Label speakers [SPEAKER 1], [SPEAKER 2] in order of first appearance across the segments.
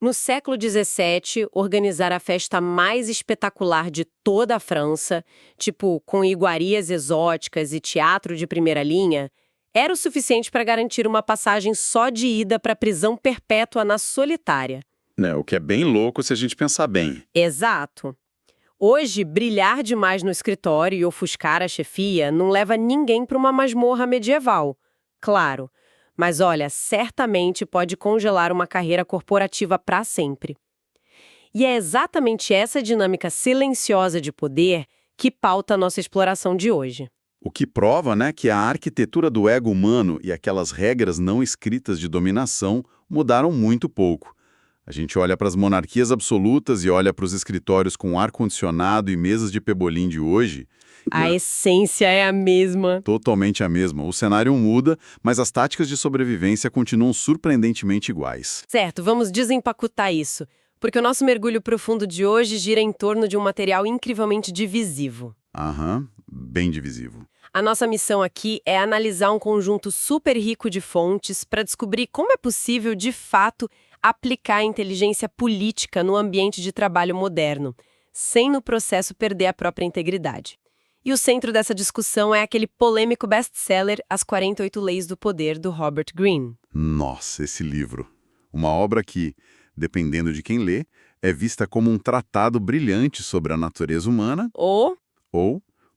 [SPEAKER 1] No século XVII, organizar a festa mais espetacular de toda a França, tipo com iguarias exóticas e teatro de primeira linha, era o suficiente para garantir uma passagem só de ida para a prisão perpétua na solitária.
[SPEAKER 2] Né, o que é bem louco se a gente pensar bem.
[SPEAKER 1] Exato. Hoje, brilhar demais no escritório e ofuscar a chefia não leva ninguém para uma masmorra medieval. Claro, mas olha, certamente pode congelar uma carreira corporativa para sempre. E é exatamente essa dinâmica silenciosa de poder que pauta a nossa exploração de hoje.
[SPEAKER 2] O que prova, né, que a arquitetura do ego humano e aquelas regras não escritas de dominação mudaram muito pouco. A gente olha para as monarquias absolutas e olha para os escritórios com ar-condicionado e mesas de pebolim de hoje.
[SPEAKER 1] A essência é a mesma.
[SPEAKER 2] Totalmente a mesma. O cenário muda, mas as táticas de sobrevivência continuam surpreendentemente iguais.
[SPEAKER 1] Certo, vamos desempacotar isso, porque o nosso mergulho profundo de hoje gira em torno de um material incrivelmente divisivo.
[SPEAKER 2] Aham, bem divisivo.
[SPEAKER 1] A nossa missão aqui é analisar um conjunto super rico de fontes para descobrir como é possível, de fato, aplicar a inteligência política no ambiente de trabalho moderno, sem no processo perder a própria integridade. E o centro dessa discussão é aquele polêmico best-seller As 48 Leis do Poder, do Robert Greene.
[SPEAKER 2] Nossa, esse livro. Uma obra que, dependendo de quem lê, é vista como um tratado brilhante sobre a natureza humana ou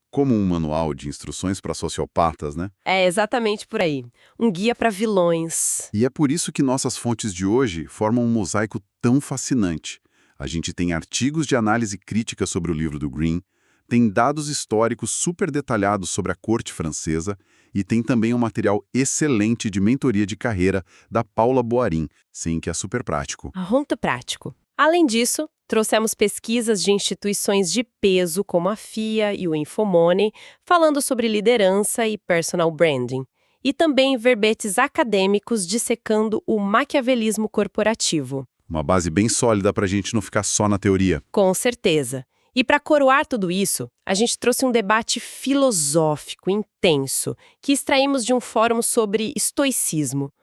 [SPEAKER 2] como um manual de instruções para sociopatas, né?
[SPEAKER 1] É exatamente por aí. Um guia para vilões.
[SPEAKER 2] E é por isso que nossas fontes de hoje formam um mosaico tão fascinante. A gente tem artigos de análise crítica sobre o livro do Greene, tem dados históricos super detalhados sobre a corte francesa e tem também um material excelente de mentoria de carreira da Paula Boarin, sim, que é super prático.
[SPEAKER 1] Arronto prático. Além disso, trouxemos pesquisas de instituições de peso como a FIA e o Infomoney, falando sobre liderança e personal branding. E também verbetes acadêmicos dissecando o maquiavelismo corporativo.
[SPEAKER 2] Uma base bem sólida para a gente não ficar só na teoria.
[SPEAKER 1] Com certeza. E para coroar tudo isso, a gente trouxe um debate filosófico intenso que extraímos de um fórum sobre estoicismo.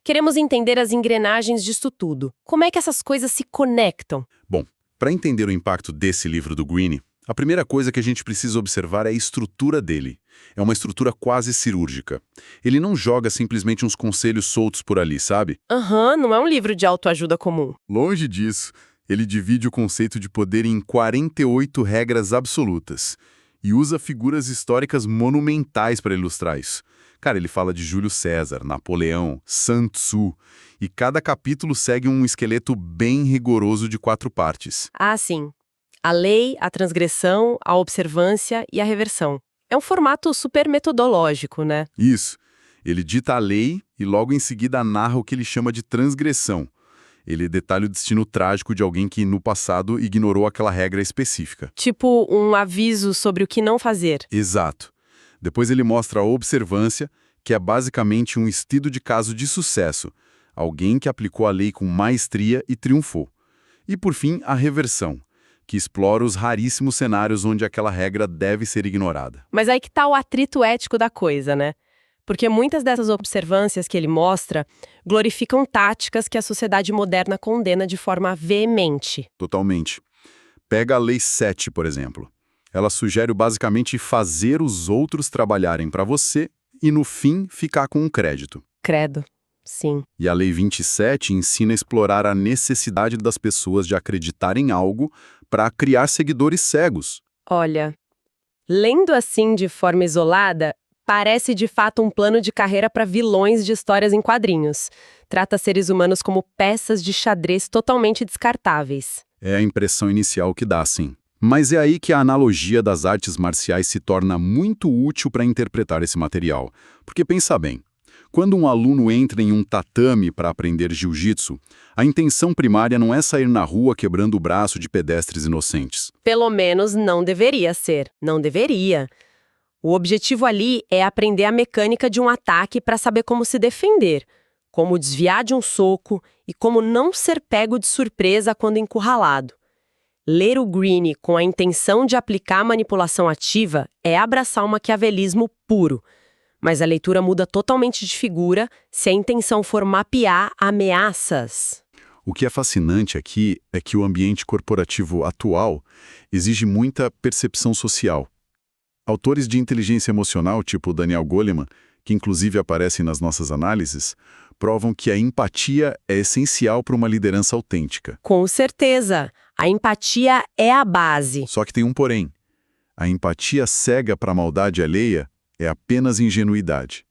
[SPEAKER 1] Queremos entender as engrenagens disso tudo. Como é que essas coisas se conectam?
[SPEAKER 2] Bom, para entender o impacto desse livro do Greene, a primeira coisa que a gente precisa observar é a estrutura dele. É uma estrutura quase cirúrgica. Ele não joga simplesmente uns conselhos soltos por ali, sabe?
[SPEAKER 1] Não é um livro de autoajuda comum.
[SPEAKER 2] Longe disso. Ele divide o conceito de poder em 48 regras absolutas e usa figuras históricas monumentais para ilustrar isso. Cara, ele fala de Júlio César, Napoleão, Sun Tzu, e cada capítulo segue um esqueleto bem rigoroso de 4 partes.
[SPEAKER 1] Ah, sim. A lei, a transgressão, a observância e a reversão. É um formato super metodológico, né?
[SPEAKER 2] Isso. Ele dita a lei e logo em seguida narra o que ele chama de transgressão. Ele detalha o destino trágico de alguém que, no passado, ignorou aquela regra específica.
[SPEAKER 1] Tipo um aviso sobre o que não fazer.
[SPEAKER 2] Exato. Depois ele mostra a observância, que é basicamente um estudo de caso de sucesso. Alguém que aplicou a lei com maestria e triunfou. E, por fim, a reversão, que explora os raríssimos cenários onde aquela regra deve ser ignorada.
[SPEAKER 1] Mas aí que tá o atrito ético da coisa, né? Porque muitas dessas observâncias que ele mostra glorificam táticas que a sociedade moderna condena de forma veemente.
[SPEAKER 2] Totalmente. Pega a Lei 7, por exemplo. Ela sugere basicamente fazer os outros trabalharem para você e, no fim, ficar com um crédito.
[SPEAKER 1] Credo. Sim.
[SPEAKER 2] E a Lei 27 ensina a explorar a necessidade das pessoas de acreditar em algo para criar seguidores cegos.
[SPEAKER 1] Olha, lendo assim de forma isolada, parece de fato um plano de carreira para vilões de histórias em quadrinhos. Trata seres humanos como peças de xadrez totalmente descartáveis.
[SPEAKER 2] É a impressão inicial que dá, sim. Mas é aí que a analogia das artes marciais se torna muito útil para interpretar esse material. Porque pensa bem, quando um aluno entra em um tatame para aprender jiu-jitsu, a intenção primária não é sair na rua quebrando o braço de pedestres inocentes.
[SPEAKER 1] Pelo menos não deveria ser. Não deveria. O objetivo ali é aprender a mecânica de um ataque para saber como se defender, como desviar de um soco e como não ser pego de surpresa quando encurralado. Ler o Greene com a intenção de aplicar manipulação ativa é abraçar o maquiavelismo puro, mas a leitura muda totalmente de figura se a intenção for mapear ameaças.
[SPEAKER 2] O que é fascinante aqui é que o ambiente corporativo atual exige muita percepção social. Autores de inteligência emocional, tipo Daniel Goleman, que inclusive aparecem nas nossas análises, provam que a empatia é essencial para uma liderança autêntica.
[SPEAKER 1] Com certeza, a empatia é a base.
[SPEAKER 2] Só que tem um porém. A empatia cega para a maldade alheia é apenas ingenuidade.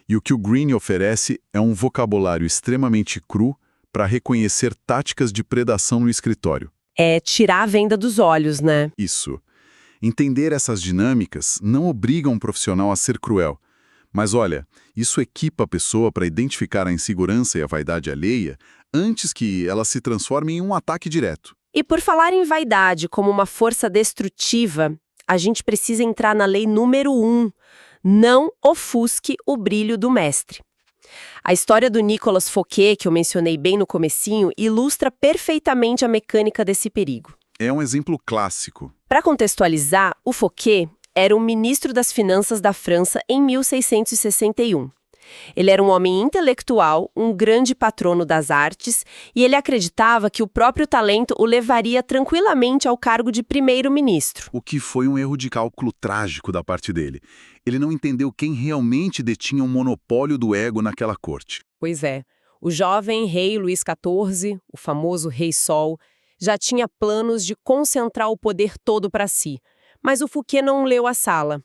[SPEAKER 2] E o que o Green oferece é um vocabulário extremamente cru para reconhecer táticas de predação no escritório.
[SPEAKER 1] É tirar a venda dos olhos, né?
[SPEAKER 2] Isso. Entender essas dinâmicas não obriga um profissional a ser cruel. Mas olha, isso equipa a pessoa para identificar a insegurança e a vaidade alheia antes que ela se transforme em um ataque direto.
[SPEAKER 1] E por falar em vaidade como uma força destrutiva, a gente precisa entrar na lei número 1. Não ofusque o brilho do mestre. A história do Nicolas Fouquet, que eu mencionei bem no comecinho, ilustra perfeitamente a mecânica desse perigo.
[SPEAKER 2] É um exemplo clássico.
[SPEAKER 1] Para contextualizar, o Fouquet era um ministro das Finanças da França em 1661. Ele era um homem intelectual, um grande patrono das artes, e ele acreditava que o próprio talento o levaria tranquilamente ao cargo de primeiro-ministro.
[SPEAKER 2] O que foi um erro de cálculo trágico da parte dele. Ele não entendeu quem realmente detinha o monopólio do ego naquela corte.
[SPEAKER 1] Pois é, o jovem rei Luís XIV, o famoso Rei Sol, já tinha planos de concentrar o poder todo para si, mas o Fouquet não leu a sala.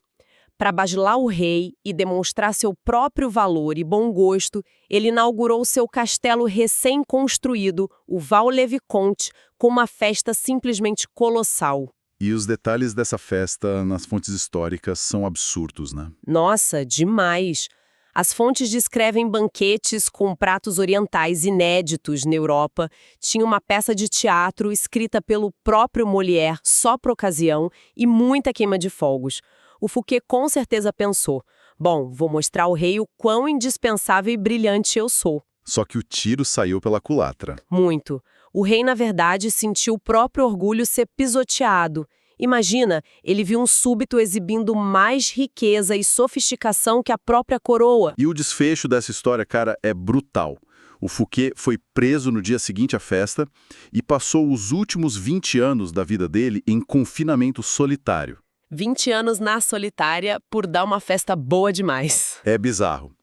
[SPEAKER 1] Para bajular o rei e demonstrar seu próprio valor e bom gosto, ele inaugurou seu castelo recém-construído, o Vaux-le-Vicomte, com uma festa simplesmente colossal.
[SPEAKER 2] E os detalhes dessa festa nas fontes históricas são absurdos, né?
[SPEAKER 1] Nossa, demais! As fontes descrevem banquetes com pratos orientais inéditos na Europa, tinha uma peça de teatro escrita pelo próprio Molière só para ocasião e muita queima de fogos. O Fouquet com certeza pensou, bom, vou mostrar ao rei o quão indispensável e brilhante eu sou.
[SPEAKER 2] Só que o tiro saiu pela culatra.
[SPEAKER 1] Muito. O rei, na verdade, sentiu o próprio orgulho ser pisoteado. Imagina, ele viu um súbito exibindo mais riqueza e sofisticação que a própria coroa.
[SPEAKER 2] E o desfecho dessa história, cara, é brutal. O Fouquet foi preso no dia seguinte à festa e passou os últimos 20 anos da vida dele em confinamento solitário.
[SPEAKER 1] 20 anos na solitária por dar uma festa boa demais.
[SPEAKER 2] É bizarro.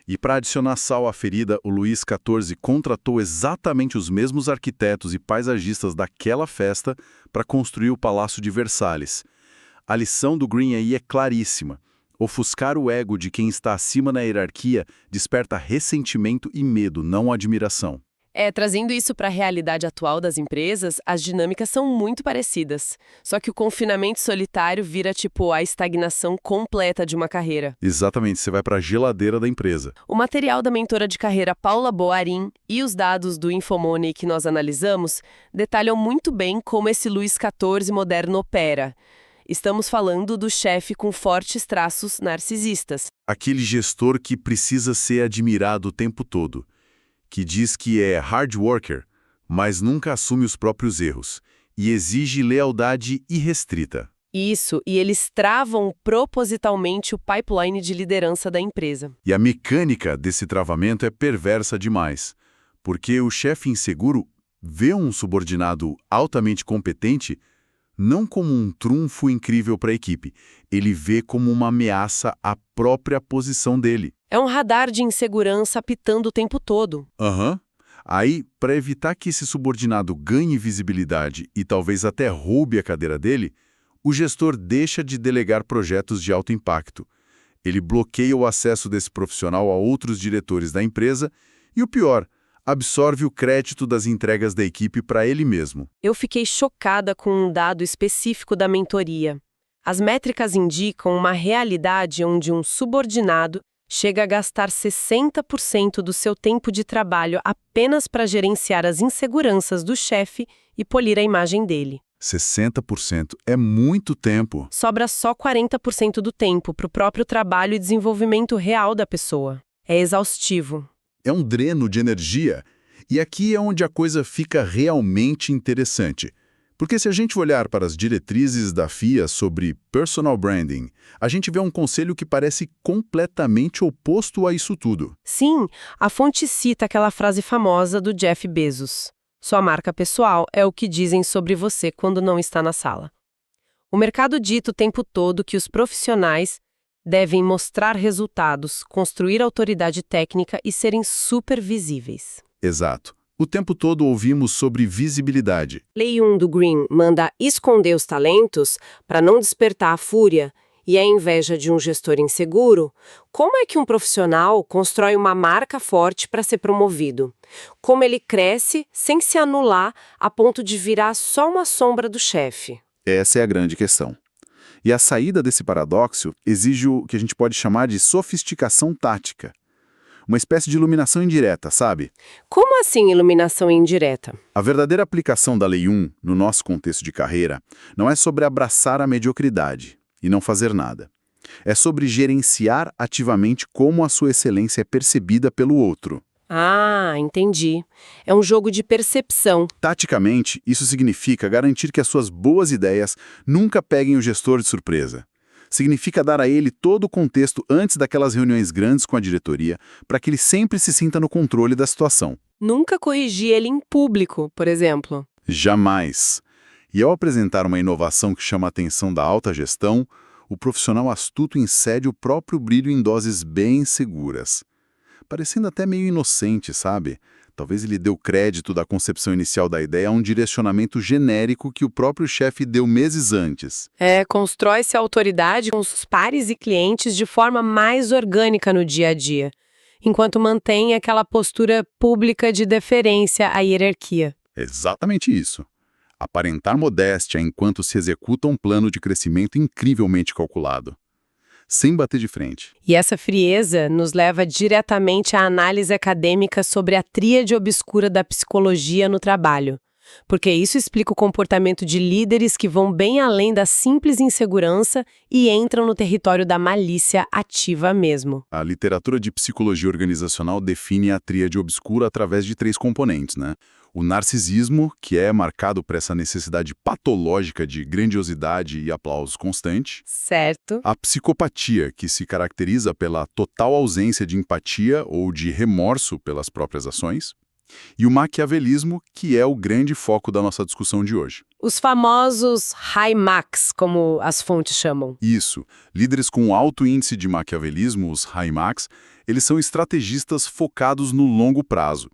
[SPEAKER 2] E para adicionar sal à ferida, o Luís XIV contratou exatamente os mesmos arquitetos e paisagistas daquela festa para construir o Palácio de Versalhes. A lição do Green aí é claríssima. Ofuscar o ego de quem está acima na hierarquia desperta ressentimento e medo, não admiração.
[SPEAKER 1] Trazendo isso para a realidade atual das empresas, as dinâmicas são muito parecidas. Só que o confinamento solitário vira tipo a estagnação completa de uma carreira.
[SPEAKER 2] Exatamente, você vai para a geladeira da empresa.
[SPEAKER 1] O material da mentora de carreira Paula Boarin e os dados do Infomoney que nós analisamos detalham muito bem como esse Luís XIV moderno opera. Estamos falando do chefe com fortes traços narcisistas.
[SPEAKER 2] Aquele gestor que precisa ser admirado o tempo todo, que diz que é hard worker, mas nunca assume os próprios erros, e exige lealdade irrestrita.
[SPEAKER 1] Isso, e eles travam propositalmente o pipeline de liderança da empresa.
[SPEAKER 2] E a mecânica desse travamento é perversa demais, porque o chefe inseguro vê um subordinado altamente competente não como um trunfo incrível para a equipe, ele vê como uma ameaça à própria posição dele.
[SPEAKER 1] É um radar de insegurança apitando o tempo todo.
[SPEAKER 2] Aí, para evitar que esse subordinado ganhe visibilidade e talvez até roube a cadeira dele, o gestor deixa de delegar projetos de alto impacto. Ele bloqueia o acesso desse profissional a outros diretores da empresa e, o pior, absorve o crédito das entregas da equipe para ele mesmo.
[SPEAKER 1] Eu fiquei chocada com um dado específico da mentoria. As métricas indicam uma realidade onde um subordinado chega a gastar 60% do seu tempo de trabalho apenas para gerenciar as inseguranças do chefe e polir a imagem dele.
[SPEAKER 2] 60% é muito tempo.
[SPEAKER 1] Sobra só 40% do tempo para o próprio trabalho e desenvolvimento real da pessoa. É exaustivo.
[SPEAKER 2] É um dreno de energia. E aqui é onde a coisa fica realmente interessante. Porque se a gente olhar para as diretrizes da FIA sobre personal branding, a gente vê um conselho que parece completamente oposto a isso tudo.
[SPEAKER 1] Sim, a fonte cita aquela frase famosa do Jeff Bezos. Sua marca pessoal é o que dizem sobre você quando não está na sala. O mercado dita o tempo todo que os profissionais devem mostrar resultados, construir autoridade técnica e serem supervisíveis.
[SPEAKER 2] Exato. O tempo todo ouvimos sobre visibilidade.
[SPEAKER 1] Lei 1 do Green manda esconder os talentos para não despertar a fúria e a inveja de um gestor inseguro. Como é que um profissional constrói uma marca forte para ser promovido? Como ele cresce sem se anular a ponto de virar só uma sombra do chefe?
[SPEAKER 2] Essa é a grande questão. E a saída desse paradoxo exige o que a gente pode chamar de sofisticação tática. Uma espécie de iluminação indireta, sabe?
[SPEAKER 1] Como assim iluminação indireta?
[SPEAKER 2] A verdadeira aplicação da Lei 1, no nosso contexto de carreira, não é sobre abraçar a mediocridade e não fazer nada. É sobre gerenciar ativamente como a sua excelência é percebida pelo outro.
[SPEAKER 1] Ah, entendi. É um jogo de percepção.
[SPEAKER 2] Taticamente, isso significa garantir que as suas boas ideias nunca peguem o gestor de surpresa. Significa dar a ele todo o contexto antes daquelas reuniões grandes com a diretoria, para que ele sempre se sinta no controle da situação.
[SPEAKER 1] Nunca corrigir ele em público, por exemplo.
[SPEAKER 2] Jamais. E ao apresentar uma inovação que chama a atenção da alta gestão, o profissional astuto incede o próprio brilho em doses bem seguras. Parecendo até meio inocente, sabe? Talvez ele deu crédito da concepção inicial da ideia a um direcionamento genérico que o próprio chefe deu meses antes.
[SPEAKER 1] Constrói-se a autoridade com os pares e clientes de forma mais orgânica no dia a dia, enquanto mantém aquela postura pública de deferência à hierarquia.
[SPEAKER 2] Exatamente isso. Aparentar modéstia enquanto se executa um plano de crescimento incrivelmente calculado. Sem bater de frente.
[SPEAKER 1] E essa frieza nos leva diretamente à análise acadêmica sobre a tríade obscura da psicologia no trabalho. Porque isso explica o comportamento de líderes que vão bem além da simples insegurança e entram no território da malícia ativa mesmo.
[SPEAKER 2] A literatura de psicologia organizacional define a tríade obscura através de 3 componentes, né? O narcisismo, que é marcado por essa necessidade patológica de grandiosidade e aplauso constante.
[SPEAKER 1] Certo.
[SPEAKER 2] A psicopatia, que se caracteriza pela total ausência de empatia ou de remorso pelas próprias ações. E o maquiavelismo, que é o grande foco da nossa discussão de hoje.
[SPEAKER 1] Os famosos high max, como as fontes chamam.
[SPEAKER 2] Isso. Líderes com alto índice de maquiavelismo, os high max, eles são estrategistas focados no longo prazo.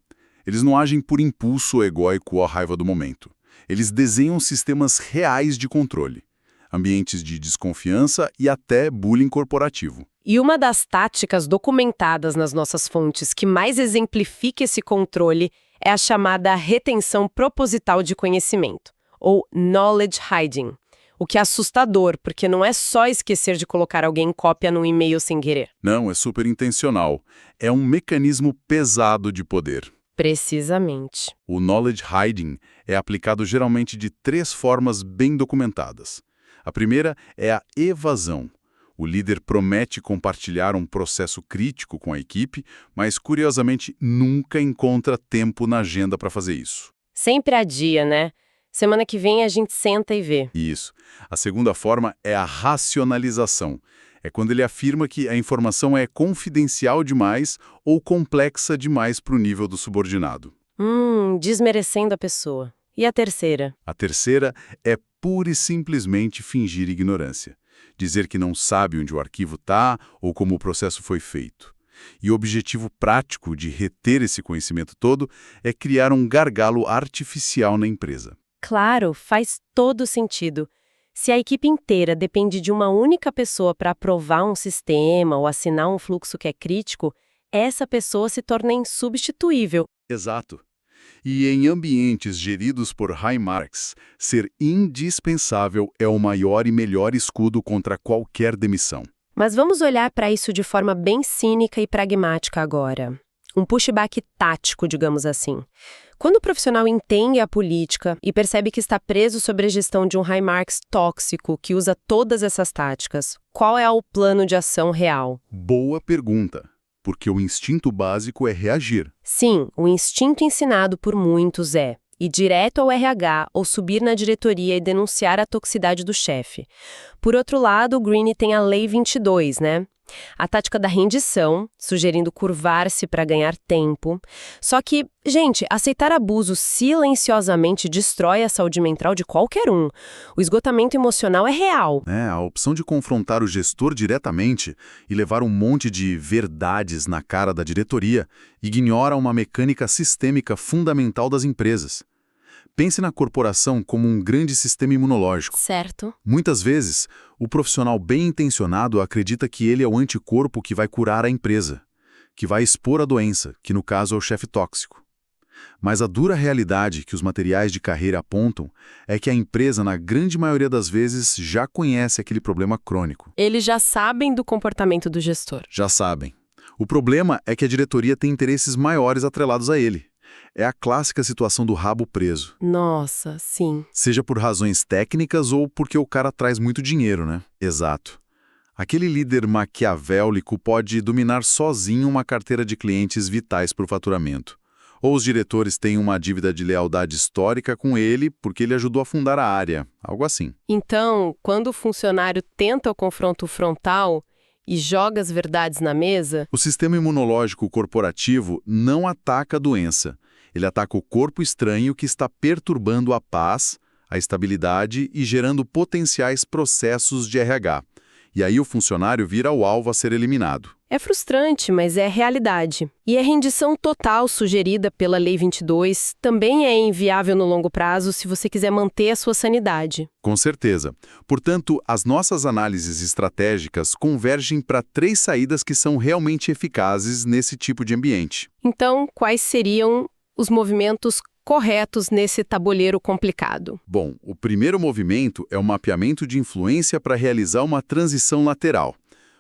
[SPEAKER 2] Eles não agem por impulso egóico ou a raiva do momento. Eles desenham sistemas reais de controle, ambientes de desconfiança e até bullying corporativo.
[SPEAKER 1] E uma das táticas documentadas nas nossas fontes que mais exemplifica esse controle é a chamada retenção proposital de conhecimento, ou knowledge hiding. O que é assustador, porque não é só esquecer de colocar alguém em cópia num e-mail sem querer.
[SPEAKER 2] Não, é super intencional. É um mecanismo pesado de poder.
[SPEAKER 1] Precisamente.
[SPEAKER 2] O knowledge hiding é aplicado geralmente de 3 formas bem documentadas. A primeira é a evasão. O líder promete compartilhar um processo crítico com a equipe, mas curiosamente nunca encontra tempo na agenda para fazer isso.
[SPEAKER 1] Sempre adia, né? Semana que vem a gente senta e vê.
[SPEAKER 2] Isso. A segunda forma é a racionalização. É quando ele afirma que a informação é confidencial demais ou complexa demais para o nível do subordinado.
[SPEAKER 1] Desmerecendo a pessoa. E a terceira?
[SPEAKER 2] A terceira é pura e simplesmente fingir ignorância. Dizer que não sabe onde o arquivo está ou como o processo foi feito. E o objetivo prático de reter esse conhecimento todo é criar um gargalo artificial na empresa.
[SPEAKER 1] Claro, faz todo sentido. Se a equipe inteira depende de uma única pessoa para aprovar um sistema ou assinar um fluxo que é crítico, essa pessoa se torna insubstituível.
[SPEAKER 2] Exato. E em ambientes geridos por high marks, ser indispensável é o maior e melhor escudo contra qualquer demissão.
[SPEAKER 1] Mas vamos olhar para isso de forma bem cínica e pragmática agora. Um pushback tático, digamos assim. Quando o profissional entende a política e percebe que está preso sobre a gestão de um high marks tóxico que usa todas essas táticas, qual é o plano de ação real?
[SPEAKER 2] Boa pergunta, porque o instinto básico é reagir.
[SPEAKER 1] Sim, o instinto ensinado por muitos é ir direto ao RH ou subir na diretoria e denunciar a toxicidade do chefe. Por outro lado, o Green tem a Lei 22, né? A tática da rendição, sugerindo curvar-se para ganhar tempo. Só que, gente, aceitar abuso silenciosamente destrói a saúde mental de qualquer um. O esgotamento emocional é real.
[SPEAKER 2] A opção de confrontar o gestor diretamente e levar um monte de verdades na cara da diretoria ignora uma mecânica sistêmica fundamental das empresas. Pense na corporação como um grande sistema imunológico.
[SPEAKER 1] Certo.
[SPEAKER 2] Muitas vezes, o profissional bem-intencionado acredita que ele é o anticorpo que vai curar a empresa, que vai expor a doença, que no caso é o chefe tóxico. Mas a dura realidade que os materiais de carreira apontam é que a empresa, na grande maioria das vezes, já conhece aquele problema crônico.
[SPEAKER 1] Eles já sabem do comportamento do gestor.
[SPEAKER 2] Já sabem. O problema é que a diretoria tem interesses maiores atrelados a ele. É a clássica situação do rabo preso.
[SPEAKER 1] Nossa, sim.
[SPEAKER 2] Seja por razões técnicas ou porque o cara traz muito dinheiro, né? Exato. Aquele líder maquiavélico pode dominar sozinho uma carteira de clientes vitais para o faturamento. Ou os diretores têm uma dívida de lealdade histórica com ele porque ele ajudou a fundar a área, algo assim.
[SPEAKER 1] Então, quando o funcionário tenta o confronto frontal e joga as verdades na mesa...
[SPEAKER 2] O sistema imunológico corporativo não ataca a doença. Ele ataca o corpo estranho que está perturbando a paz, a estabilidade e gerando potenciais processos de RH. E aí o funcionário vira o alvo a ser eliminado.
[SPEAKER 1] É frustrante, mas é realidade. E a rendição total sugerida pela Lei 22 também é inviável no longo prazo se você quiser manter a sua sanidade.
[SPEAKER 2] Com certeza. Portanto, as nossas análises estratégicas convergem para 3 saídas que são realmente eficazes nesse tipo de ambiente.
[SPEAKER 1] Então, quais seriam os movimentos corretos nesse tabuleiro complicado?
[SPEAKER 2] Bom, o primeiro movimento é o mapeamento de influência para realizar uma transição lateral.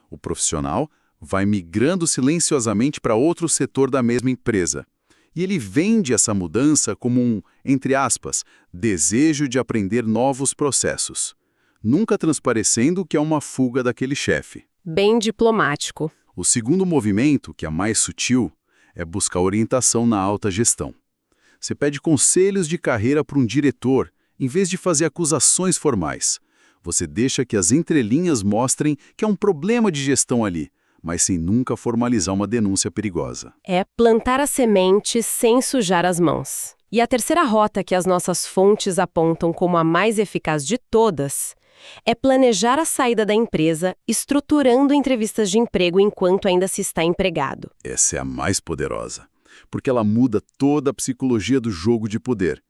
[SPEAKER 2] O profissional vai migrando silenciosamente para outro setor da mesma empresa. E ele vende essa mudança como um, entre aspas, desejo de aprender novos processos, nunca transparecendo que é uma fuga daquele chefe.
[SPEAKER 1] Bem diplomático.
[SPEAKER 2] O segundo movimento, que é mais sutil, é buscar orientação na alta gestão. Você pede conselhos de carreira para um diretor, em vez de fazer acusações formais. Você deixa que as entrelinhas mostrem que há um problema de gestão ali, mas sem nunca formalizar uma denúncia perigosa.
[SPEAKER 1] É plantar a semente sem sujar as mãos. E a terceira rota que as nossas fontes apontam como a mais eficaz de todas é planejar a saída da empresa, estruturando entrevistas de emprego enquanto ainda se está empregado.
[SPEAKER 2] Essa é a mais poderosa, porque ela muda toda a psicologia do jogo de poder.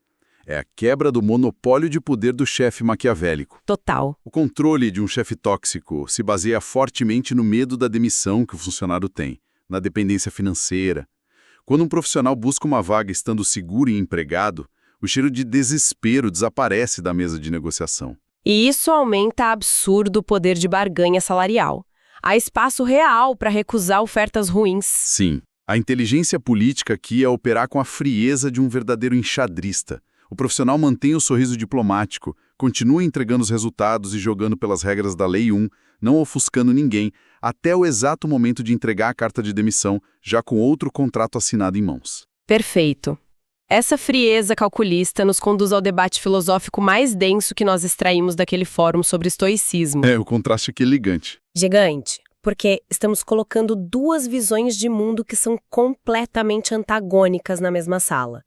[SPEAKER 2] É a quebra do monopólio de poder do chefe maquiavélico.
[SPEAKER 1] Total.
[SPEAKER 2] O controle de um chefe tóxico se baseia fortemente no medo da demissão que o funcionário tem, na dependência financeira. Quando um profissional busca uma vaga estando seguro e empregado, o cheiro de desespero desaparece da mesa de negociação.
[SPEAKER 1] E isso aumenta absurdo o poder de barganha salarial. Há espaço real para recusar ofertas ruins.
[SPEAKER 2] Sim. A inteligência política aqui é operar com a frieza de um verdadeiro enxadrista. O profissional mantém o sorriso diplomático, continua entregando os resultados e jogando pelas regras da Lei 1, não ofuscando ninguém, até o exato momento de entregar a carta de demissão, já com outro contrato assinado em mãos.
[SPEAKER 1] Perfeito. Essa frieza calculista nos conduz ao debate filosófico mais denso que nós extraímos daquele fórum sobre estoicismo.
[SPEAKER 2] O contraste aqui é gigante.
[SPEAKER 1] Gigante, porque estamos colocando duas visões de mundo que são completamente antagônicas na mesma sala.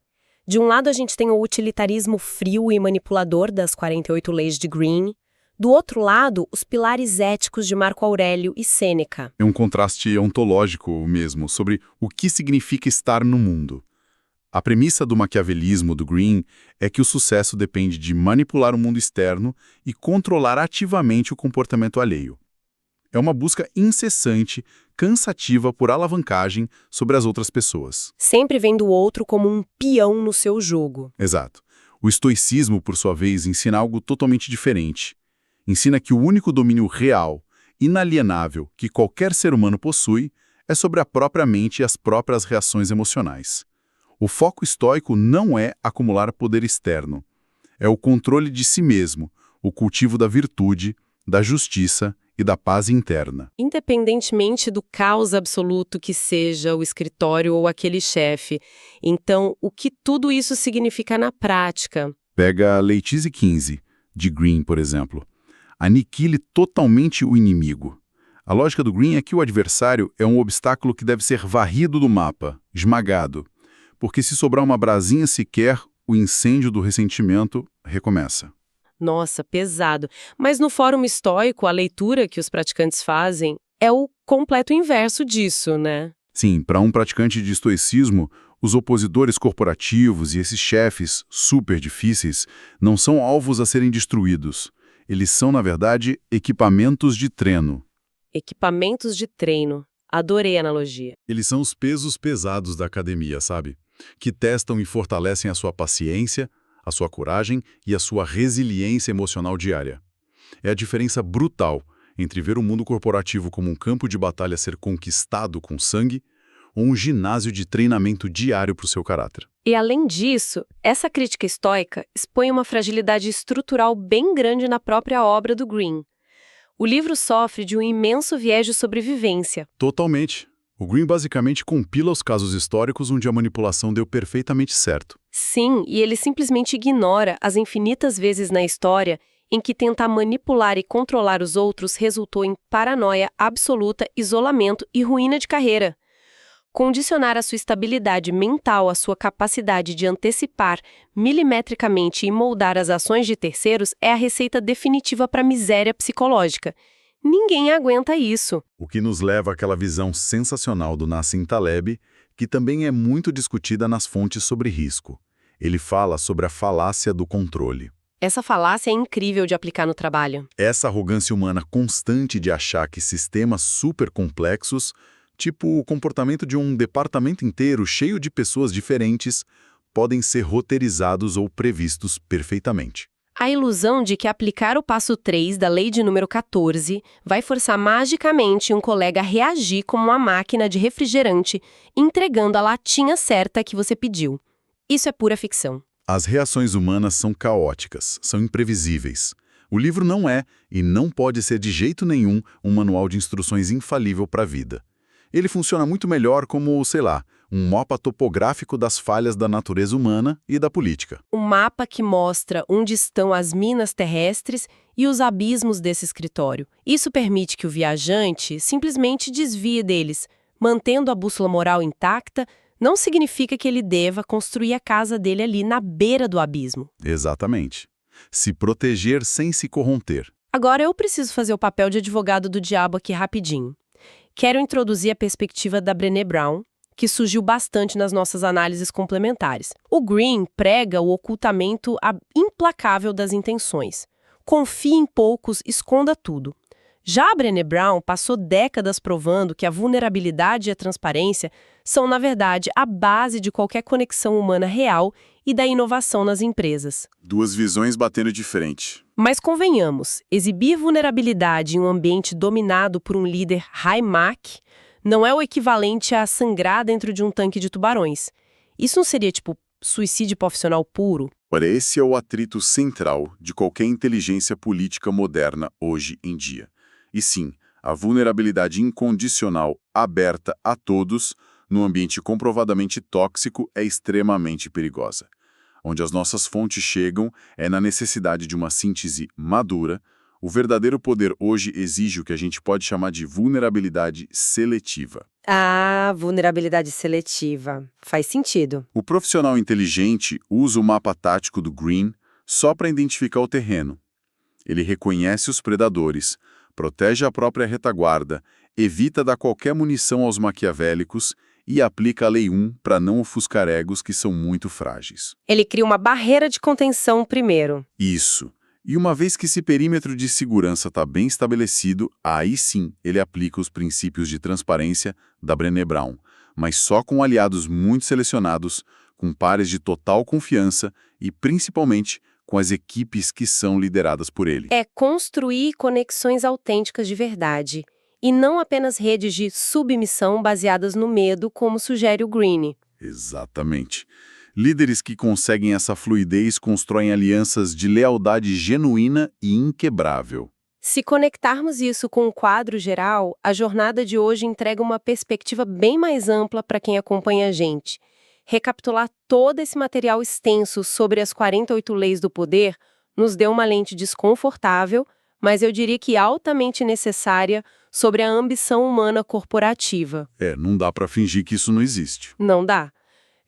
[SPEAKER 1] De um lado, a gente tem o utilitarismo frio e manipulador das 48 leis de Greene. Do outro lado, os pilares éticos de Marco Aurélio e Sêneca.
[SPEAKER 2] É um contraste ontológico mesmo, sobre o que significa estar no mundo. A premissa do maquiavelismo do Greene é que o sucesso depende de manipular o mundo externo e controlar ativamente o comportamento alheio. É uma busca incessante, cansativa por alavancagem sobre as outras pessoas.
[SPEAKER 1] Sempre vendo o outro como um peão no seu jogo.
[SPEAKER 2] Exato. O estoicismo, por sua vez, ensina algo totalmente diferente. Ensina que o único domínio real, inalienável, que qualquer ser humano possui é sobre a própria mente e as próprias reações emocionais. O foco estoico não é acumular poder externo. É o controle de si mesmo, o cultivo da virtude, da justiça e da paz interna.
[SPEAKER 1] Independentemente do caos absoluto que seja o escritório ou aquele chefe. Então, o que tudo isso significa na prática?
[SPEAKER 2] Pega a Leitise 15, de Greene, por exemplo. Aniquile totalmente o inimigo. A lógica do Green é que o adversário é um obstáculo que deve ser varrido do mapa, esmagado, porque se sobrar uma brasinha sequer, o incêndio do ressentimento recomeça.
[SPEAKER 1] Nossa, pesado. Mas no Fórum Estoico, a leitura que os praticantes fazem é o completo inverso disso, né?
[SPEAKER 2] Sim, para um praticante de estoicismo, os opositores corporativos e esses chefes super difíceis não são alvos a serem destruídos. Eles são, na verdade, equipamentos de treino.
[SPEAKER 1] Equipamentos de treino. Adorei a analogia.
[SPEAKER 2] Eles são os pesos pesados da academia, sabe? Que testam e fortalecem a sua paciência, a sua coragem e a sua resiliência emocional diária. É a diferença brutal entre ver o mundo corporativo como um campo de batalha a ser conquistado com sangue ou um ginásio de treinamento diário para o seu caráter.
[SPEAKER 1] E além disso, essa crítica estoica expõe uma fragilidade estrutural bem grande na própria obra do Green. O livro sofre de um imenso viés de sobrevivência.
[SPEAKER 2] Totalmente. O Green basicamente compila os casos históricos onde a manipulação deu perfeitamente certo.
[SPEAKER 1] Sim, e ele simplesmente ignora as infinitas vezes na história em que tentar manipular e controlar os outros resultou em paranoia absoluta, isolamento e ruína de carreira. Condicionar a sua estabilidade mental à sua capacidade de antecipar milimetricamente e moldar as ações de terceiros é a receita definitiva para a miséria psicológica. Ninguém aguenta isso.
[SPEAKER 2] O que nos leva àquela visão sensacional do Nassim Taleb, que também é muito discutida nas fontes sobre risco. Ele fala sobre a falácia do controle.
[SPEAKER 1] Essa falácia é incrível de aplicar no trabalho.
[SPEAKER 2] Essa arrogância humana constante de achar que sistemas super complexos, tipo o comportamento de um departamento inteiro cheio de pessoas diferentes, podem ser roteirizados ou previstos perfeitamente.
[SPEAKER 1] A ilusão de que aplicar o passo 3 da lei de número 14 vai forçar magicamente um colega a reagir como uma máquina de refrigerante, entregando a latinha certa que você pediu. Isso é pura ficção.
[SPEAKER 2] As reações humanas são caóticas, são imprevisíveis. O livro não é, e não pode ser de jeito nenhum, um manual de instruções infalível para a vida. Ele funciona muito melhor como, sei lá, um mapa topográfico das falhas da natureza humana e da política.
[SPEAKER 1] Um mapa que mostra onde estão as minas terrestres e os abismos desse escritório. Isso permite que o viajante simplesmente desvie deles. Mantendo a bússola moral intacta, não significa que ele deva construir a casa dele ali na beira do abismo.
[SPEAKER 2] Exatamente. Se proteger sem se corromper.
[SPEAKER 1] Agora eu preciso fazer o papel de advogado do diabo aqui rapidinho. Quero introduzir a perspectiva da Brené Brown, que surgiu bastante nas nossas análises complementares. O Green prega o ocultamento implacável das intenções. Confie em poucos, esconda tudo. Já a Brené Brown passou décadas provando que a vulnerabilidade e a transparência são, na verdade, a base de qualquer conexão humana real e da inovação nas empresas.
[SPEAKER 2] Duas visões batendo de frente.
[SPEAKER 1] Mas convenhamos, exibir vulnerabilidade em um ambiente dominado por um líder high-mac não é o equivalente a sangrar dentro de um tanque de tubarões. Isso não seria, tipo, suicídio profissional puro?
[SPEAKER 2] Ora, esse é o atrito central de qualquer inteligência política moderna hoje em dia. E sim, a vulnerabilidade incondicional aberta a todos, num ambiente comprovadamente tóxico, é extremamente perigosa. Onde as nossas fontes chegam é na necessidade de uma síntese madura. O verdadeiro poder hoje exige o que a gente pode chamar de vulnerabilidade seletiva.
[SPEAKER 1] Ah, vulnerabilidade seletiva. Faz sentido.
[SPEAKER 2] O profissional inteligente usa o mapa tático do Green só para identificar o terreno. Ele reconhece os predadores, protege a própria retaguarda, evita dar qualquer munição aos maquiavélicos e aplica a Lei 1 para não ofuscar egos que são muito frágeis.
[SPEAKER 1] Ele cria uma barreira de contenção primeiro.
[SPEAKER 2] Isso. E uma vez que esse perímetro de segurança está bem estabelecido, aí sim ele aplica os princípios de transparência da Brené Brown, mas só com aliados muito selecionados, com pares de total confiança e, principalmente, com as equipes que são lideradas por ele.
[SPEAKER 1] É construir conexões autênticas de verdade, e não apenas redes de submissão baseadas no medo, como sugere o Green.
[SPEAKER 2] Exatamente. Líderes que conseguem essa fluidez constroem alianças de lealdade genuína e inquebrável.
[SPEAKER 1] Se conectarmos isso com o quadro geral, a jornada de hoje entrega uma perspectiva bem mais ampla para quem acompanha a gente. Recapitular todo esse material extenso sobre as 48 leis do poder nos deu uma lente desconfortável, mas eu diria que altamente necessária sobre a ambição humana corporativa.
[SPEAKER 2] Não dá para fingir que isso não existe.
[SPEAKER 1] Não dá.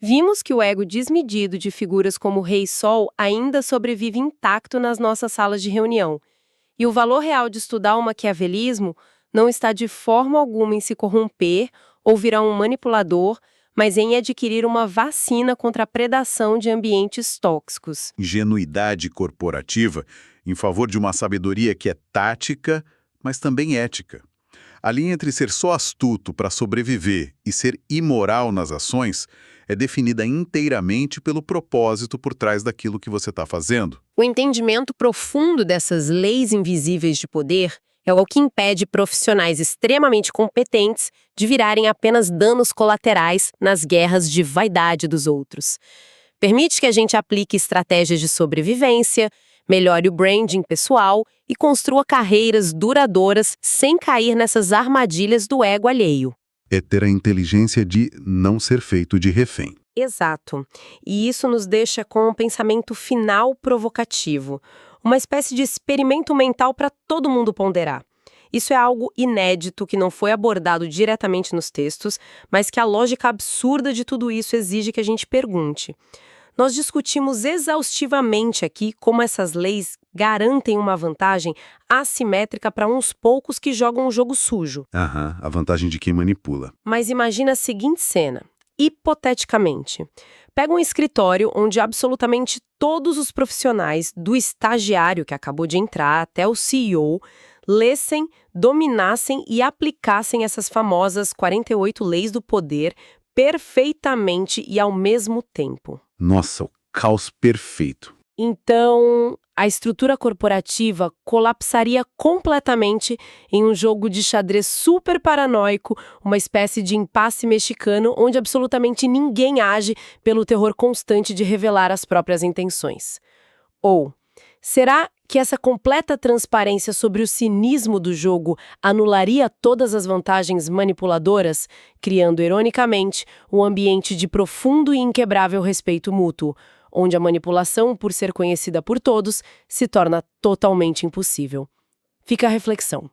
[SPEAKER 1] Vimos que o ego desmedido de figuras como o Rei Sol ainda sobrevive intacto nas nossas salas de reunião. E o valor real de estudar o maquiavelismo não está de forma alguma em se corromper ou virar um manipulador, mas em adquirir uma vacina contra a predação de ambientes tóxicos.
[SPEAKER 2] Ingenuidade corporativa em favor de uma sabedoria que é tática, mas também ética. A linha entre ser só astuto para sobreviver e ser imoral nas ações é definida inteiramente pelo propósito por trás daquilo que você está fazendo.
[SPEAKER 1] O entendimento profundo dessas leis invisíveis de poder é o que impede profissionais extremamente competentes de virarem apenas danos colaterais nas guerras de vaidade dos outros. Permite que a gente aplique estratégias de sobrevivência, melhore o branding pessoal e construa carreiras duradouras sem cair nessas armadilhas do ego alheio.
[SPEAKER 2] É ter a inteligência de não ser feito de refém.
[SPEAKER 1] Exato. E isso nos deixa com um pensamento final provocativo, uma espécie de experimento mental para todo mundo ponderar. Isso é algo inédito que não foi abordado diretamente nos textos, mas que a lógica absurda de tudo isso exige que a gente pergunte. Nós discutimos exaustivamente aqui como essas leis garantem uma vantagem assimétrica para uns poucos que jogam um jogo sujo.
[SPEAKER 2] A vantagem de quem manipula.
[SPEAKER 1] Mas imagina a seguinte cena. Hipoteticamente, pega um escritório onde absolutamente todos os profissionais, do estagiário que acabou de entrar até o CEO, lessem, dominassem e aplicassem essas famosas 48 leis do poder perfeitamente e ao mesmo tempo.
[SPEAKER 2] Nossa, o caos perfeito.
[SPEAKER 1] Então, a estrutura corporativa colapsaria completamente em um jogo de xadrez super paranoico, uma espécie de impasse mexicano onde absolutamente ninguém age pelo terror constante de revelar as próprias intenções. Ou, será que essa completa transparência sobre o cinismo do jogo anularia todas as vantagens manipuladoras, criando, ironicamente, um ambiente de profundo e inquebrável respeito mútuo, onde a manipulação, por ser conhecida por todos, se torna totalmente impossível? Fica a reflexão.